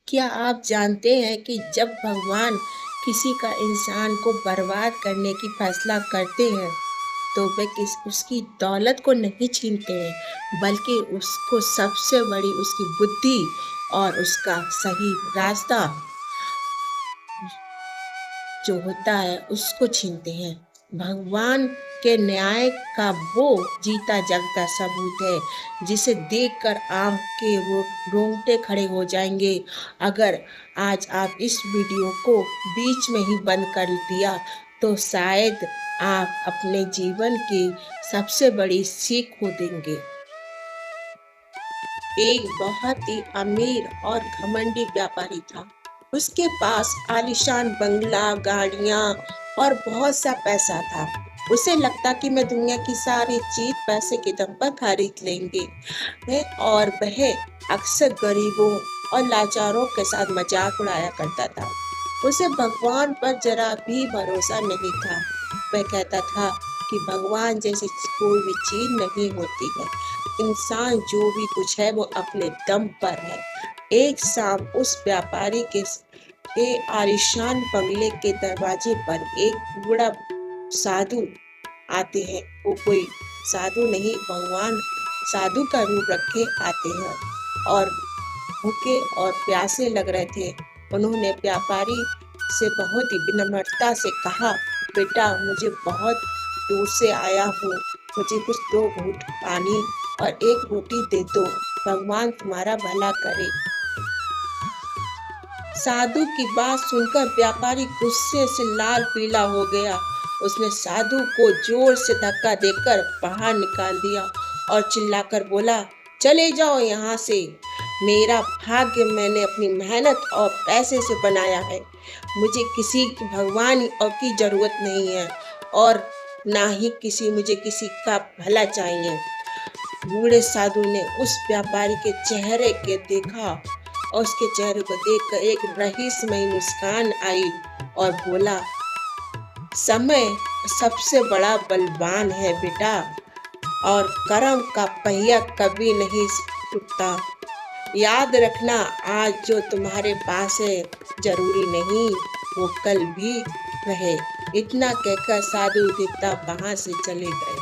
क्या आप जानते हैं कि जब भगवान किसी का इंसान को बर्बाद करने की फैसला करते हैं तो वे उसकी दौलत को नहीं छीनते हैं, बल्कि उसको सबसे बड़ी उसकी बुद्धि और उसका सही रास्ता जो होता है उसको छीनते हैं। भगवान के न्याय का वो जीता जागता सबूत है जिसे देखकर आम के रोंगटे खड़े हो जाएंगे। अगर आज आप इस वीडियो को बीच में ही बंद कर दिया तो शायद आप अपने जीवन की सबसे बड़ी सीख खो देंगे। एक बहुत ही अमीर और घमंडी व्यापारी था। उसके पास आलीशान बंगला, गाड़ियां और बहुत सा पैसा था। उसे लगता कि मैं दुनिया की सारी चीज पैसे के दम पर खरीद लेंगे और वह अक्सर गरीबों और लाचारों के साथ मजाक उड़ाया करता था। उसे भगवान पर जरा भी भरोसा नहीं था। वह कहता था कि भगवान जैसी कोई भी चीज नहीं होती है। इंसान जो भी कुछ है वो अपने दम पर है। एक शाम उस व्यापारी के आलीशान बंगले के दरवाजे पर एक बूढ़ा साधु आते हैं। वो कोई साधु नहीं, भगवान साधु का रूप रखे आते हैं और भूखे और प्यासे लग रहे थे। उन्होंने व्यापारी से बहुत ही विनम्रता से कहा, बेटा मुझे बहुत दूर से आया हूँ, मुझे कुछ 2 घूंट पानी और 1 रोटी दे दो, भगवान तुम्हारा भला करे। साधु की बात सुनकर व्यापारी गुस्से से लाल पीला हो गया। उसने साधु को जोर से धक्का देकर बाहर निकाल दिया और चिल्लाकर बोला, चले जाओ यहाँ से। मेरा भाग्य मैंने अपनी मेहनत और पैसे से बनाया है। मुझे किसी भगवान और की जरूरत नहीं है और ना ही मुझे किसी का भला चाहिए। बूढ़े साधु ने उस व्यापारी के चेहरे के देखा और उसके चेहरे को देखकर एक रहस्यमयी मुस्कान आई और बोला, समय सबसे बड़ा बलवान है बेटा और कर्म का पहिया कभी नहीं टूटता। याद रखना, आज जो तुम्हारे पास है जरूरी नहीं वो कल भी रहे। इतना कहकर साधु देवता वहां से चले गए।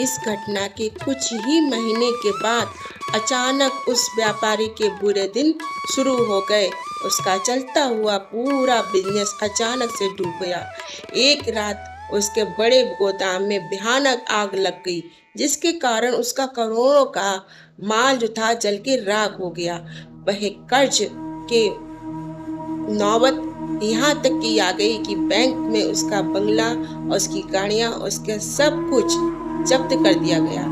इस घटना के कुछ ही महीने के बाद अचानक उस व्यापारी के बुरे दिन शुरू हो गए। उसका चलता हुआ पूरा बिजनेस अचानक से डूब गया। एक रात उसके बड़े गोदाम में भयानक आग लग गई, जिसके कारण उसका करोड़ों का माल जो था जल के राख हो गया। वह कर्ज के नौबत यहाँ तक की आ गई कि बैंक में उसका बंगला और उसकी गाड़ियां, उसके सब कुछ जब्त कर दिया गया।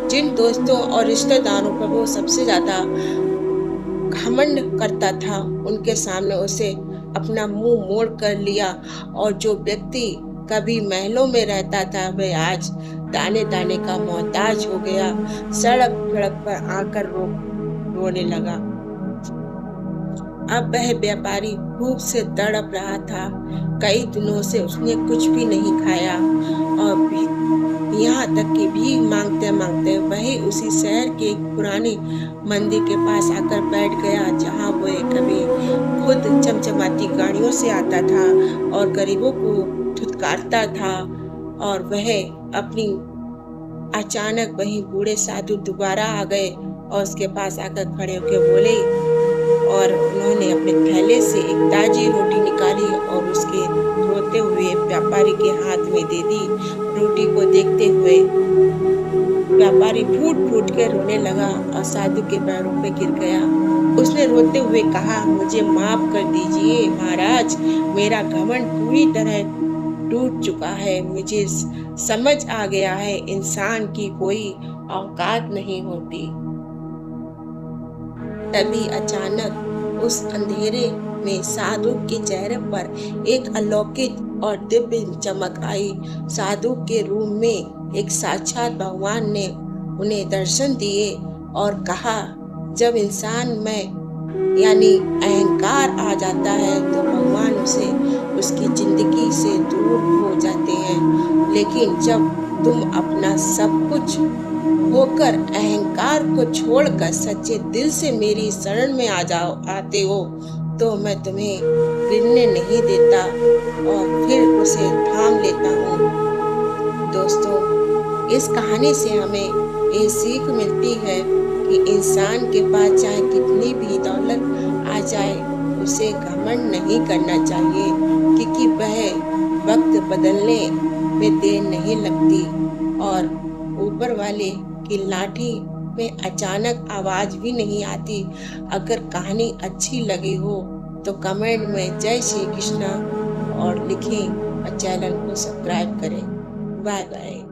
जिन दोस्तों और रिश्तेदारों पर वो सबसे ज्यादा घमंड करता था, उनके सामने उसे अपना मुंह मोड़ कर लिया और जो व्यक्ति कभी महलों में रहता था वह आज दाने दाने का मोहताज हो गया। सड़क सड़क पर आकर रोने लगा। अब वह व्यापारी भूख से तड़प रहा था। कई दिनों से उसने कुछ भी नहीं खाया और यहाँ तक कि भीख मांगते मांगते वही उसी शहर के एक पुराने मंदिर के पास आकर बैठ गया, जहाँ वह कभी खुद चमचमाती गाड़ियों से आता था और गरीबों को धुतकारता था। और वह अपनी अचानक वही बूढ़े साधु दोबारा आ गए और उसके पास आकर खड़े होकर बोले और उन्होंने अपने थैले से एक ताजी रोटी निकाली और उसके रोते हुए व्यापारी के हाथ में दे दी। रोटी को देखते हुए व्यापारी फूट फूट कर रोने लगा और साधु के पैरों पे गिर गया। उसने रोते हुए कहा, मुझे माफ कर दीजिए महाराज, मेरा घमंड पूरी तरह टूट चुका है। मुझे समझ आ गया है इंसान की कोई औकात नहीं होती। तभी अचानक उस अंधेरे में साधु के चेहरे पर एक अलौकिक और दिव्य चमक आई। साधु के रूम में एक साक्षात भगवान ने उन्हें दर्शन दिए और कहा, जब इंसान में यानी अहंकार आ जाता है तो भगवान उसे उसकी जिंदगी से दूर हो जाते हैं, लेकिन जब तुम अपना सब कुछ होकर अहंकार को छोड़कर सच्चे दिल से मेरी शरण में आते हो तो मैं तुम्हें गिरने नहीं देता और फिर उसे थाम लेता हूँ। दोस्तों, इस कहानी से हमें ये सीख मिलती है कि इंसान के पास चाहे कितनी भी दौलत आ जाए उसे घमंड नहीं करना चाहिए, क्योंकि वह वक्त बदलने में देर नहीं लगती और ऊपर वाले की लाठी में अचानक आवाज भी नहीं आती। अगर कहानी अच्छी लगी हो तो कमेंट में जय श्री कृष्णा और लिखें और चैनल को सब्सक्राइब करें। Bye bye.